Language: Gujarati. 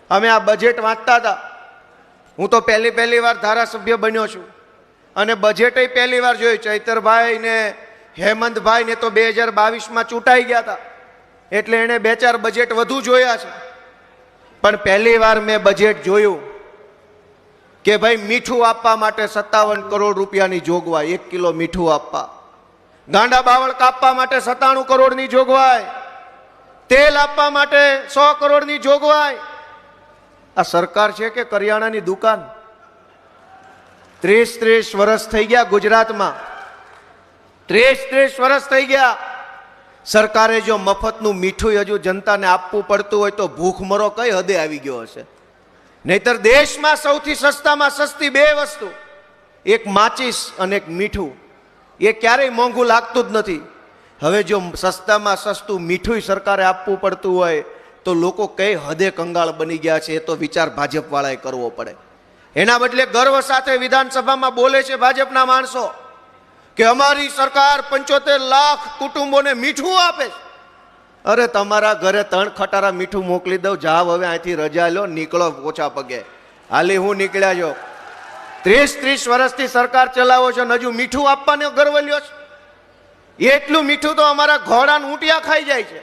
અમે આ બજેટ વાંચતા હતા, હું તો પહેલી વાર ધારાસભ્ય બન્યો છું અને બજેટ પહેલી વાર જોયું. ચૈતરભાઈ ને હેમંતભાઈ ને તો 2022માં ચૂંટાઈ ગયા હતા એટલે એને 2-4 બજેટ વધુ જોયા છે. પણ પહેલી વાર મેં બજેટ જોયું કે ભાઈ મીઠું આપવા માટે 57 કરોડ રૂપિયાની જોગવાઈ, 1 કિલો મીઠું આપવા. ગાંડા બાવળ કાપવા માટે 97 કરોડની જોગવાઈ, તેલ આપવા માટે 100 કરોડની જોગવાઈ. આ સરકાર છે કે કરિયાણાની દુકાન? 30 વર્ષ થઈ ગયા ગુજરાતમાં, 30 વર્ષ થઈ ગયા. સરકારે જો મફતનું મીઠું હજુ જનતાને આપવું પડતું હોય તો ભૂખમરો કઈ હદે આવી ગયો હશે. નહીતર દેશમાં સૌથી સસ્તામાં સસ્તી 2 વસ્તુ, એક માચીસ અને એક મીઠું, એ ક્યારેય મોંઘું લાગતું જ નથી. હવે જો સસ્તામાં સસ્તું મીઠું સરકારે આપવું પડતું હોય તો લોકો કઈ હદે કંગાળ બની ગયા છે, એ તો વિચાર ભાજપ વાળાએ કરવો પડે. એના બદલે ગર્વ સાથે વિધાનસભામાં બોલે છે ભાજપના માણસો કે અમારી સરકાર 75 લાખ કુટુંબોને મીઠું આપે છે. અરે તમારા ઘરે 3 ખટારા મીઠું મોકલી દઉં, જાવ હવે અહીંથી રજા લો, નીકળો ઓછા પગે. હાલી હું નીકળ્યા છો. 30 વર્ષથી સરકાર ચલાવો છો ને હજુ મીઠું આપવાનો ગર્વ લ્યો છો. એટલું મીઠું તો અમારા ઘોડાને ઊંટિયા ખાઈ જાય છે.